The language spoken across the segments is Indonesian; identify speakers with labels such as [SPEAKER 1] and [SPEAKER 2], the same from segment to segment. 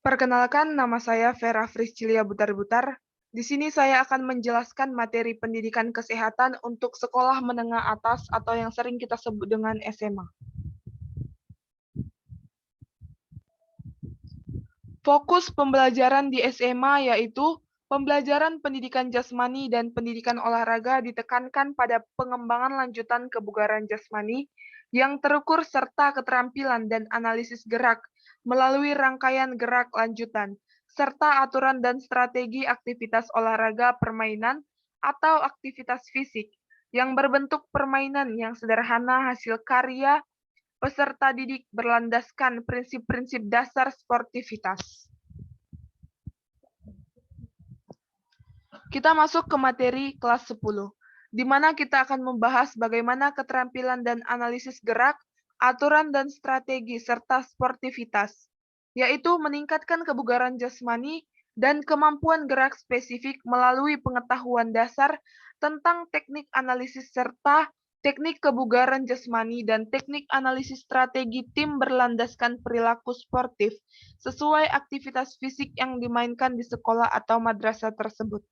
[SPEAKER 1] Perkenalkan, nama saya Vera Friscilia Butar-Butar. Di sini saya akan menjelaskan materi pendidikan kesehatan untuk sekolah menengah atas atau yang sering kita sebut dengan SMA. Fokus pembelajaran di SMA yaitu pembelajaran pendidikan jasmani dan pendidikan olahraga ditekankan pada pengembangan lanjutan kebugaran jasmani yang terukur serta keterampilan dan analisis gerak melalui rangkaian gerak lanjutan, serta aturan dan strategi aktivitas olahraga permainan atau aktivitas fisik yang berbentuk permainan yang sederhana hasil karya peserta didik berlandaskan prinsip-prinsip dasar sportivitas. Kita masuk ke materi kelas 10, di mana kita akan membahas bagaimana keterampilan dan analisis gerak, aturan dan strategi, serta sportivitas, yaitu meningkatkan kebugaran jasmani dan kemampuan gerak spesifik melalui pengetahuan dasar tentang teknik analisis serta teknik kebugaran jasmani dan teknik analisis strategi tim berlandaskan perilaku sportif sesuai aktivitas fisik yang dimainkan di sekolah atau madrasah tersebut.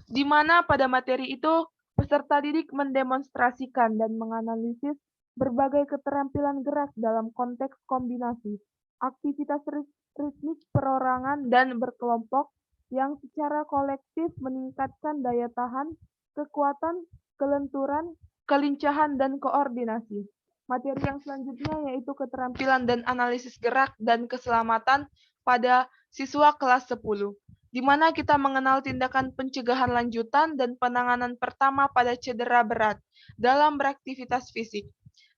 [SPEAKER 1] Di mana pada materi itu peserta didik mendemonstrasikan dan menganalisis berbagai keterampilan gerak dalam konteks kombinasi, aktivitas ritmik perorangan dan berkelompok yang secara kolektif meningkatkan daya tahan, kekuatan, kelenturan, kelincahan, dan koordinasi. Materi yang selanjutnya yaitu keterampilan dan analisis gerak dan keselamatan pada siswa kelas 10. Di mana kita mengenal tindakan pencegahan lanjutan dan penanganan pertama pada cedera berat dalam beraktivitas fisik,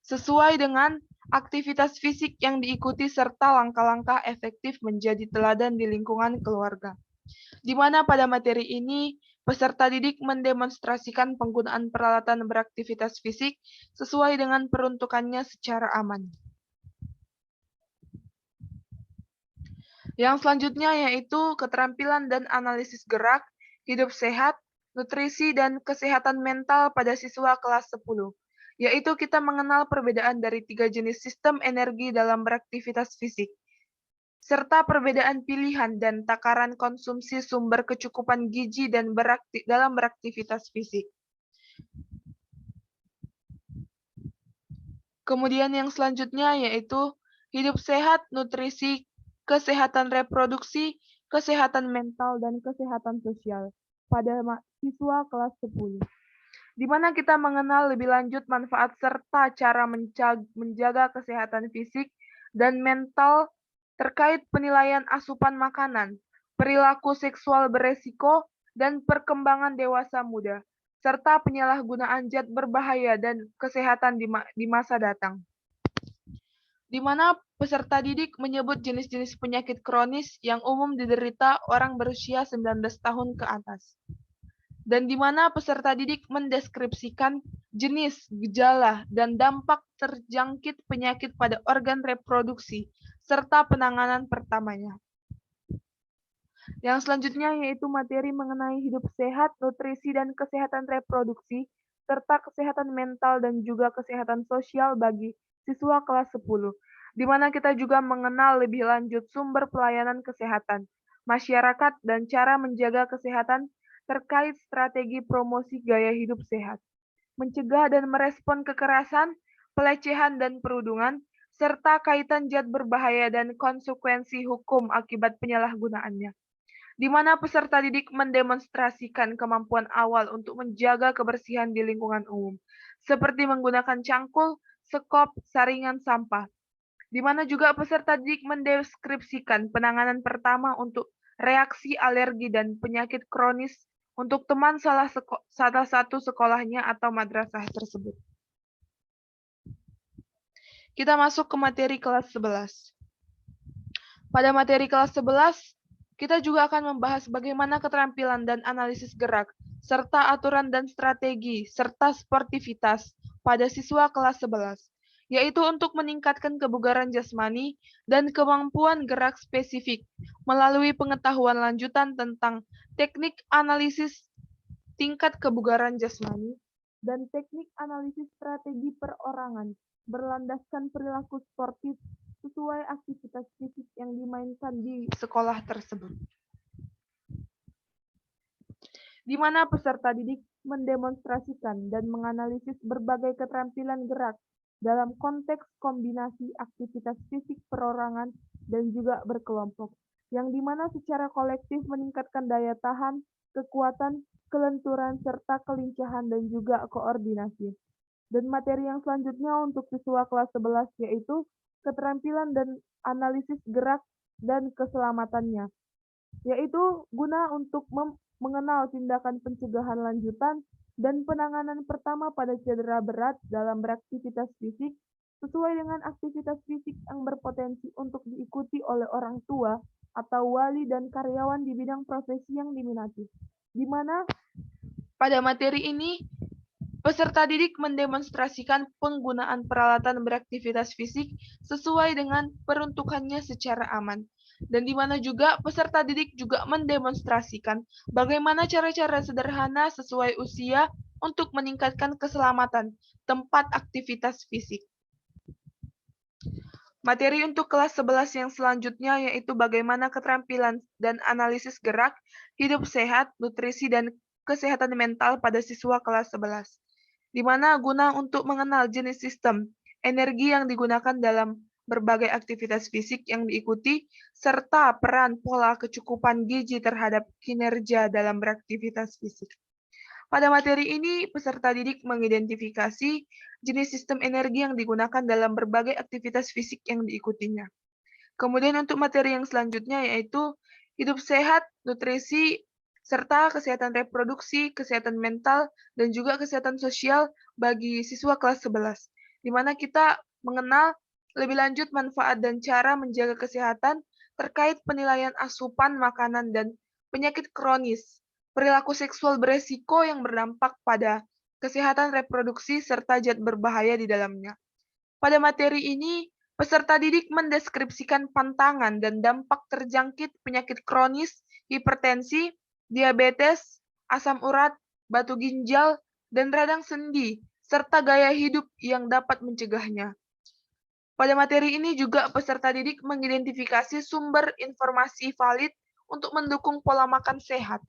[SPEAKER 1] sesuai dengan aktivitas fisik yang diikuti serta langkah-langkah efektif menjadi teladan di lingkungan keluarga. Di mana pada materi ini, peserta didik mendemonstrasikan penggunaan peralatan beraktivitas fisik sesuai dengan peruntukannya secara aman. Yang selanjutnya yaitu keterampilan dan analisis gerak, hidup sehat, nutrisi, dan kesehatan mental pada siswa kelas 10, yaitu kita mengenal perbedaan dari 3 jenis sistem energi dalam beraktivitas fisik, serta perbedaan pilihan dan takaran konsumsi sumber kecukupan gizi dan dalam beraktivitas fisik. Kemudian yang selanjutnya yaitu hidup sehat, nutrisi, kesehatan reproduksi, kesehatan mental, dan kesehatan sosial pada siswa kelas 10. Di mana kita mengenal lebih lanjut manfaat serta cara menjaga kesehatan fisik dan mental terkait penilaian asupan makanan, perilaku seksual beresiko, dan perkembangan dewasa muda, serta penyalahgunaan zat berbahaya dan kesehatan di masa datang. Di mana peserta didik menyebut jenis-jenis penyakit kronis yang umum diderita orang berusia 19 tahun ke atas. Dan di mana peserta didik mendeskripsikan jenis, gejala, dan dampak terjangkit penyakit pada organ reproduksi, serta penanganan pertamanya. Yang selanjutnya yaitu materi mengenai hidup sehat, nutrisi, dan kesehatan reproduksi, serta kesehatan mental dan juga kesehatan sosial bagi siswa kelas 10, di mana kita juga mengenal lebih lanjut sumber pelayanan kesehatan, masyarakat, dan cara menjaga kesehatan terkait strategi promosi gaya hidup sehat, mencegah dan merespon kekerasan, pelecehan, dan perundungan, serta kaitan zat berbahaya dan konsekuensi hukum akibat penyalahgunaannya, di mana peserta didik mendemonstrasikan kemampuan awal untuk menjaga kebersihan di lingkungan umum, seperti menggunakan cangkul, sekop, saringan sampah, di mana juga peserta didik mendeskripsikan penanganan pertama untuk reaksi alergi dan penyakit kronis untuk teman salah satu sekolahnya atau madrasah tersebut. Kita masuk ke materi kelas 11. Pada materi kelas 11, kita juga akan membahas bagaimana keterampilan dan analisis gerak, serta aturan dan strategi, serta sportivitas pada siswa kelas 11, yaitu untuk meningkatkan kebugaran jasmani dan kemampuan gerak spesifik melalui pengetahuan lanjutan tentang teknik analisis tingkat kebugaran jasmani dan teknik analisis strategi perorangan berlandaskan perilaku sportif sesuai aktivitas fisik yang dimainkan di sekolah tersebut, di mana peserta didik mendemonstrasikan dan menganalisis berbagai keterampilan gerak dalam konteks kombinasi aktivitas fisik perorangan dan juga berkelompok, yang dimana secara kolektif meningkatkan daya tahan, kekuatan, kelenturan, serta kelincahan dan juga koordinasi. Dan materi yang selanjutnya untuk siswa kelas 11 yaitu keterampilan dan analisis gerak dan keselamatannya, yaitu guna untuk mengenal tindakan pencegahan lanjutan dan penanganan pertama pada cedera berat dalam beraktivitas fisik sesuai dengan aktivitas fisik yang berpotensi untuk diikuti oleh orang tua atau wali dan karyawan di bidang profesi yang diminati. Di mana pada materi ini peserta didik mendemonstrasikan penggunaan peralatan beraktivitas fisik sesuai dengan peruntukannya secara aman. Dan di mana juga peserta didik juga mendemonstrasikan bagaimana cara-cara sederhana sesuai usia untuk meningkatkan keselamatan tempat aktivitas fisik. Materi untuk kelas 11 yang selanjutnya yaitu bagaimana keterampilan dan analisis gerak, hidup sehat, nutrisi, dan kesehatan mental pada siswa kelas 11. Di mana guna untuk mengenal jenis sistem energi yang digunakan dalam berbagai aktivitas fisik yang diikuti, serta peran pola kecukupan gizi terhadap kinerja dalam beraktivitas fisik. Pada materi ini, peserta didik mengidentifikasi jenis sistem energi yang digunakan dalam berbagai aktivitas fisik yang diikutinya. Kemudian untuk materi yang selanjutnya yaitu hidup sehat, nutrisi, serta kesehatan reproduksi, kesehatan mental, dan juga kesehatan sosial bagi siswa kelas 11, di mana kita mengenal lebih lanjut manfaat dan cara menjaga kesehatan terkait penilaian asupan makanan dan penyakit kronis, perilaku seksual beresiko yang berdampak pada kesehatan reproduksi, serta zat berbahaya di dalamnya. Pada materi ini, peserta didik mendeskripsikan pantangan dan dampak terjangkit penyakit kronis, hipertensi, diabetes, asam urat, batu ginjal, dan radang sendi, serta gaya hidup yang dapat mencegahnya. Pada materi ini juga peserta didik mengidentifikasi sumber informasi valid untuk mendukung pola makan sehat.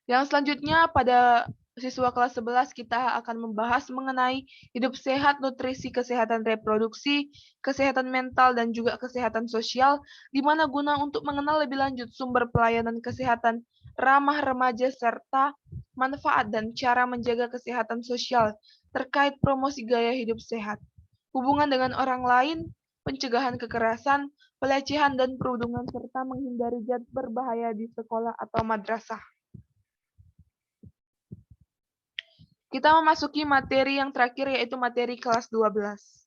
[SPEAKER 1] Yang selanjutnya pada siswa kelas 11 kita akan membahas mengenai hidup sehat, nutrisi, kesehatan reproduksi, kesehatan mental, dan juga kesehatan sosial, di mana guna untuk mengenal lebih lanjut sumber pelayanan kesehatan ramah remaja serta manfaat dan cara menjaga kesehatan sosial terkait promosi gaya hidup sehat, hubungan dengan orang lain, pencegahan kekerasan, pelecehan dan perundungan, serta menghindari zat berbahaya di sekolah atau madrasah. Kita memasuki materi yang terakhir yaitu materi kelas 12.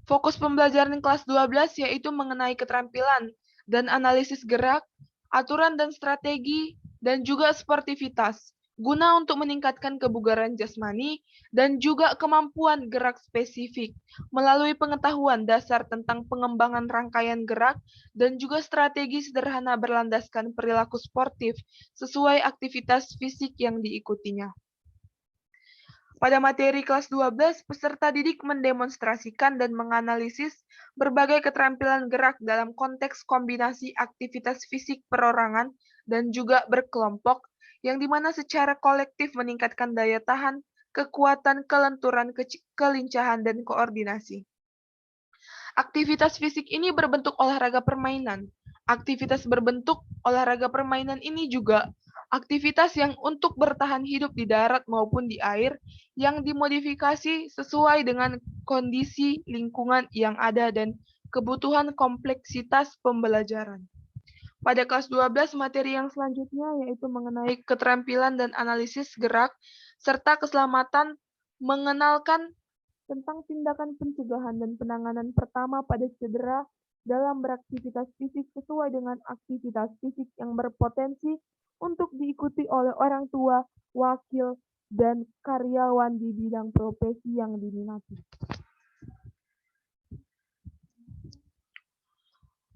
[SPEAKER 1] Fokus pembelajaran kelas 12 yaitu mengenai keterampilan dan analisis gerak, aturan dan strategi, dan juga sportivitas, guna untuk meningkatkan kebugaran jasmani dan juga kemampuan gerak spesifik melalui pengetahuan dasar tentang pengembangan rangkaian gerak dan juga strategi sederhana berlandaskan perilaku sportif sesuai aktivitas fisik yang diikutinya. Pada materi kelas 12, peserta didik mendemonstrasikan dan menganalisis berbagai keterampilan gerak dalam konteks kombinasi aktivitas fisik perorangan dan juga berkelompok, yang dimana secara kolektif meningkatkan daya tahan, kekuatan, kelenturan, kelincahan, dan koordinasi. Aktivitas fisik ini berbentuk olahraga permainan. Aktivitas berbentuk olahraga permainan ini juga aktivitas yang untuk bertahan hidup di darat maupun di air yang dimodifikasi sesuai dengan kondisi lingkungan yang ada dan kebutuhan kompleksitas pembelajaran. Pada kelas 12, materi yang selanjutnya yaitu mengenai keterampilan dan analisis gerak serta keselamatan, mengenalkan tentang tindakan pencegahan dan penanganan pertama pada cedera dalam beraktivitas fisik sesuai dengan aktivitas fisik yang berpotensi untuk diikuti oleh orang tua, wakil, dan karyawan di bidang profesi yang diminati.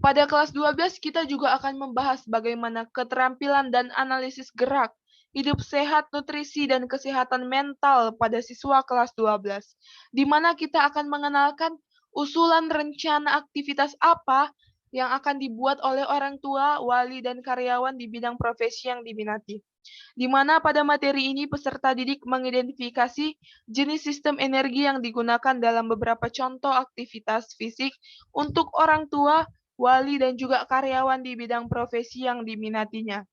[SPEAKER 1] Pada kelas 12 kita juga akan membahas bagaimana keterampilan dan analisis gerak hidup sehat, nutrisi, dan kesehatan mental pada siswa kelas 12, di mana kita akan mengenalkan usulan rencana aktivitas apa yang akan dibuat oleh orang tua, wali, dan karyawan di bidang profesi yang diminati. Di mana pada materi ini peserta didik mengidentifikasi jenis sistem energi yang digunakan dalam beberapa contoh aktivitas fisik untuk orang tua, wali, dan juga karyawan di bidang profesi yang diminatinya.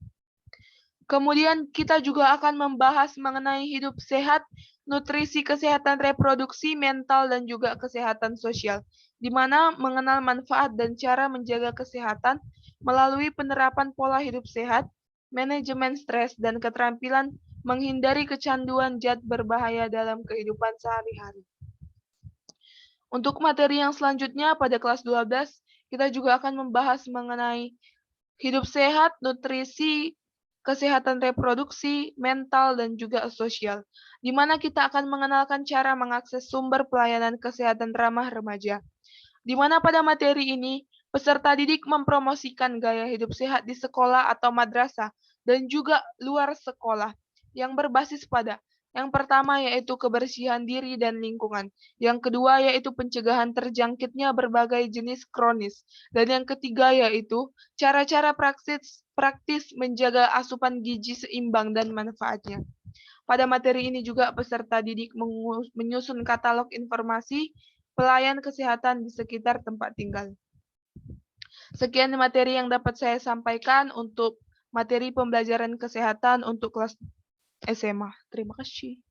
[SPEAKER 1] Kemudian kita juga akan membahas mengenai hidup sehat, nutrisi kesehatan reproduksi, mental, dan juga kesehatan sosial, di mana mengenal manfaat dan cara menjaga kesehatan melalui penerapan pola hidup sehat, manajemen stres, dan keterampilan menghindari kecanduan zat berbahaya dalam kehidupan sehari-hari. Untuk materi yang selanjutnya pada kelas 12, kita juga akan membahas mengenai hidup sehat, nutrisi, kesehatan reproduksi, mental, dan juga sosial, di mana kita akan mengenalkan cara mengakses sumber pelayanan kesehatan ramah remaja, di mana pada materi ini peserta didik mempromosikan gaya hidup sehat di sekolah atau madrasah dan juga luar sekolah yang berbasis pada yang pertama yaitu kebersihan diri dan lingkungan, yang kedua yaitu pencegahan terjangkitnya berbagai jenis kronis, dan yang ketiga yaitu cara-cara praktis menjaga asupan gizi seimbang dan manfaatnya. Pada materi ini juga peserta didik menyusun katalog informasi pelayan kesehatan di sekitar tempat tinggal. Sekian materi yang dapat saya sampaikan untuk materi pembelajaran kesehatan untuk kelas SMA. Terima kasih.